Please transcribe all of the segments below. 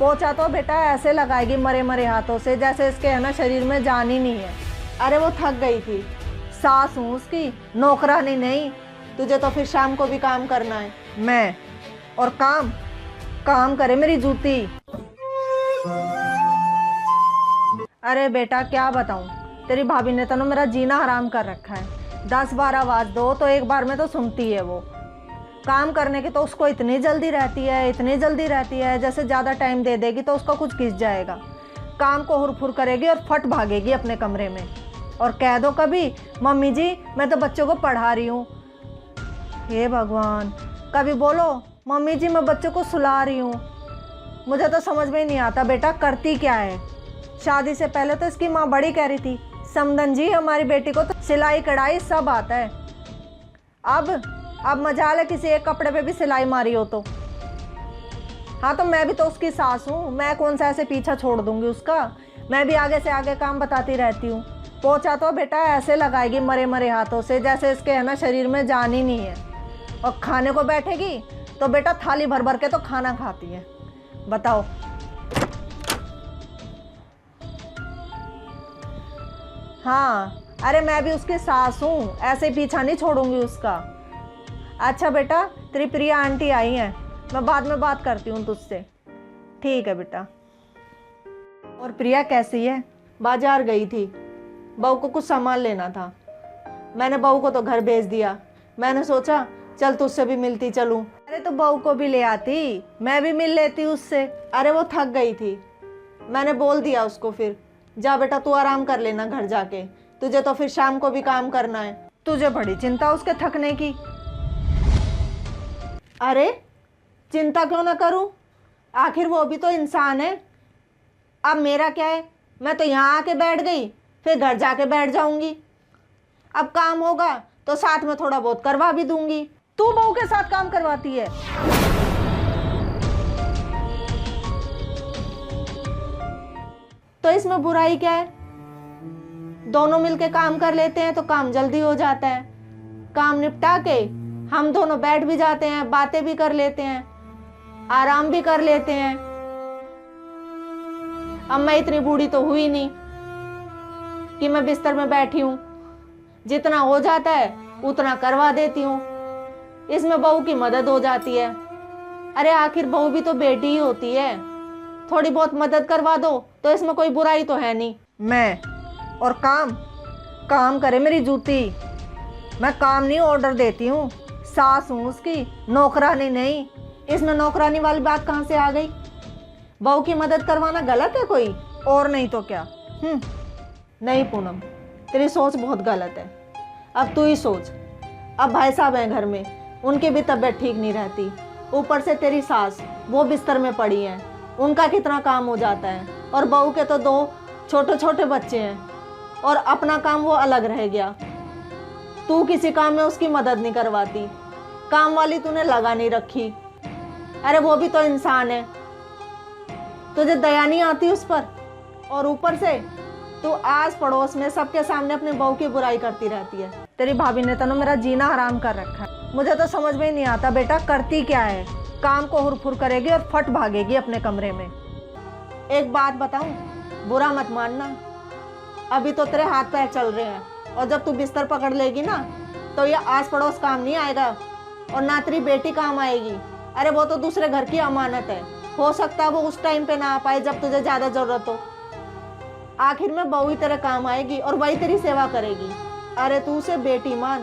पोछा तो बेटा ऐसे लगाएगी मरे मरे हाथों से जैसे इसके है ना शरीर में जान ही नहीं है। अरे वो थक गई थी, सास हूँ उसकी, नौकरानी नहीं। तुझे तो फिर शाम को भी काम करना है। मैं और काम काम करे मेरी जूती। अरे बेटा क्या बताऊं, तेरी भाभी ने तो ना मेरा जीना हराम कर रखा है। 10-12 आवाज दो तो एक बार में तो सुनती है वो। काम करने की तो उसको इतनी जल्दी रहती है, इतनी जल्दी रहती है, जैसे ज़्यादा टाइम दे देगी तो उसका कुछ घिस जाएगा। काम को हुरफुर करेगी और फट भागेगी अपने कमरे में। और कह दो कभी, मम्मी जी मैं तो बच्चों को पढ़ा रही हूँ। हे भगवान, कभी बोलो मम्मी जी मैं बच्चों को सुला रही हूँ। मुझे तो समझ में ही नहीं आता बेटा करती क्या है। शादी से पहले तो इसकी माँ बड़ी कह रही थी, समदन जी हमारी बेटी को तो सिलाई कढ़ाई सब आता है। अब मजाल है किसी एक कपड़े पे भी सिलाई मारी हो तो। हाँ तो मैं भी तो उसकी सास हूँ, मैं कौन सा ऐसे पीछा छोड़ दूंगी उसका। मैं भी आगे से आगे काम बताती रहती हूँ। पोछा तो बेटा ऐसे लगाएगी मरे मरे हाथों से जैसे इसके है ना शरीर में जान ही नहीं है। और खाने को बैठेगी तो बेटा थाली भर भर के तो खाना खाती है। बताओ। हाँ अरे मैं भी उसकी सास हूँ, ऐसे पीछा नहीं छोड़ूंगी उसका। अच्छा बेटा तेरी प्रिया आंटी आई हैं, मैं बाद में बात करती हूँ तुझसे। ठीक है बेटा। और प्रिया कैसी है? बाजार गई थी, बहू को कुछ सामान लेना था। मैंने बहू को तो घर भेज दिया। मैंने सोचा चल तुझसे भी मिलती चलूं। अरे तो बहू को भी ले आती, मैं भी मिल लेती उससे। अरे वो थक गई थी, मैंने बोल दिया उसको फिर जा बेटा तू आराम कर लेना घर जाके, तुझे तो फिर शाम को भी काम करना है। तुझे बड़ी चिंता उसके थकने की। अरे चिंता क्यों ना करूं, आखिर वो भी तो इंसान है। अब मेरा क्या है, मैं तो यहाँ आके बैठ गई, फिर घर जाके बैठ जाऊंगी। अब काम होगा तो साथ में थोड़ा बहुत करवा भी दूंगी। तू बहू के साथ काम करवाती है? तो इसमें बुराई क्या है? दोनों मिलके काम कर लेते हैं तो काम जल्दी हो जाता है। काम निपटा के हम दोनों बैठ भी जाते हैं, बातें भी कर लेते हैं, आराम भी कर लेते हैं। अब मैं इतनी बूढ़ी तो हुई नहीं कि मैं बिस्तर में बैठी हूं। जितना हो जाता है उतना करवा देती हूँ। इसमें बहू की मदद हो जाती है। अरे आखिर बहू भी तो बेटी ही होती है, थोड़ी बहुत मदद करवा दो तो इसमें कोई बुराई तो है नहीं। मैं और काम काम करे मेरी जूती। मैं काम नहीं ऑर्डर देती हूँ, सास हूँ उसकी, नौकरानी नहीं। इसमें नौकरानी वाली बात कहाँ से आ गई? बहू की मदद करवाना गलत है कोई? और नहीं तो क्या। नहीं पूनम, तेरी सोच बहुत गलत है। अब तू ही सोच, अब भाई साहब हैं घर में, उनकी भी तबीयत ठीक नहीं रहती, ऊपर से तेरी सास वो बिस्तर में पड़ी हैं, उनका कितना काम हो जाता है। और बहू के तो 2 छोटे छोटे बच्चे हैं और अपना काम वो अलग रह गया। तू किसी काम में उसकी मदद नहीं करवाती, काम वाली तूने लगा नहीं रखी। अरे वो भी तो इंसान है, तुझे दया नहीं आती उस पर? और ऊपर से तू आस पड़ोस में सबके सामने अपने बहू की बुराई करती रहती है। तेरी भाभी ने तो मेरा जीना हराम कर रखा है। मुझे तो समझ में ही नहीं आता बेटा करती क्या है। काम को हुरफुर करेगी और फट भागेगी अपने कमरे में। एक बात बताऊं, बुरा मत मानना, अभी तो तेरे हाथ पैर चल रहे हैं, और जब तू बिस्तर पकड़ लेगी ना तो ये आस पड़ोस काम नहीं आएगा और ना तेरी बेटी काम आएगी। अरे वो तो दूसरे घर की अमानत है, हो सकता है वो उस टाइम पे ना आ पाए जब तुझे ज्यादा जरूरत हो। आखिर में बहू ही तेरे काम आएगी और वही तेरी सेवा करेगी। अरे तू उसे बेटी मान,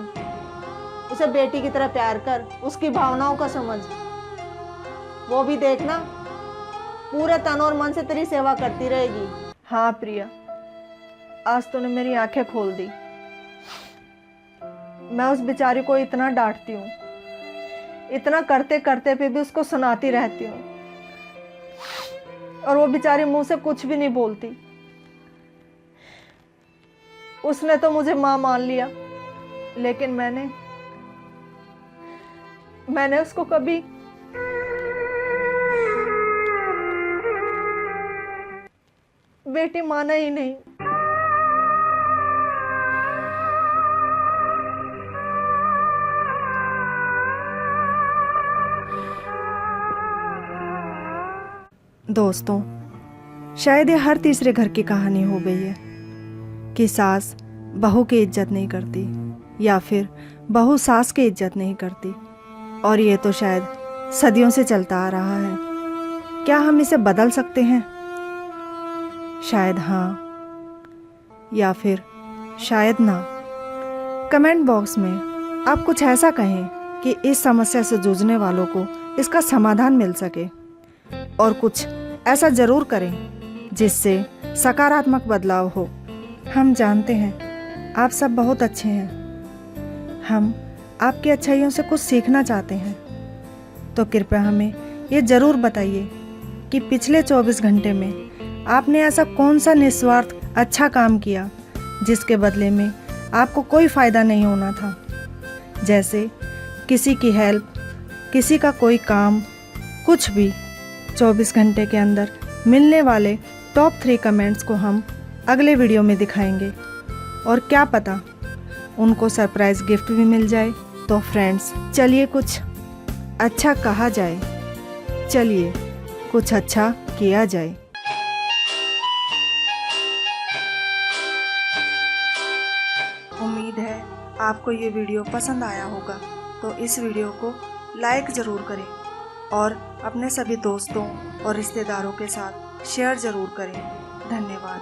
उसे बेटी की तरह प्यार कर, उसकी भावनाओं को समझ। वो भी देखना पूरे तन और मन से तेरी सेवा करती रहेगी। हाँ प्रिया, आज तूने मेरी आंखें खोल दी। मैं उस बेचारी को इतना डांटती हूँ, इतना करते करते पे भी उसको सुनाती रहती हूँ, और वो बेचारी मुंह से कुछ भी नहीं बोलती। उसने तो मुझे माँ मान लिया, लेकिन मैंने उसको कभी बेटी माना ही नहीं। दोस्तों, शायद ये हर तीसरे घर की कहानी हो गई है कि सास बहू की इज्जत नहीं करती या फिर बहू सास की इज्जत नहीं करती, और ये तो शायद सदियों से चलता आ रहा है। क्या हम इसे बदल सकते हैं? शायद हाँ, या फिर शायद ना। कमेंट बॉक्स में आप कुछ ऐसा कहें कि इस समस्या से जूझने वालों को इसका समाधान मिल सके, और कुछ ऐसा ज़रूर करें जिससे सकारात्मक बदलाव हो। हम जानते हैं आप सब बहुत अच्छे हैं। हम आपकी अच्छाइयों से कुछ सीखना चाहते हैं, तो कृपया हमें ये ज़रूर बताइए कि पिछले 24 घंटे में आपने ऐसा कौन सा निस्वार्थ अच्छा काम किया जिसके बदले में आपको कोई फ़ायदा नहीं होना था। जैसे किसी की हेल्प, किसी का कोई काम, कुछ भी। 24 घंटे के अंदर मिलने वाले टॉप 3 कमेंट्स को हम अगले वीडियो में दिखाएंगे, और क्या पता उनको सरप्राइज़ गिफ्ट भी मिल जाए। तो फ्रेंड्स, चलिए कुछ अच्छा कहा जाए, चलिए कुछ अच्छा किया जाए। उम्मीद है आपको ये वीडियो पसंद आया होगा, तो इस वीडियो को लाइक ज़रूर करें और अपने सभी दोस्तों और रिश्तेदारों के साथ शेयर ज़रूर करें। धन्यवाद।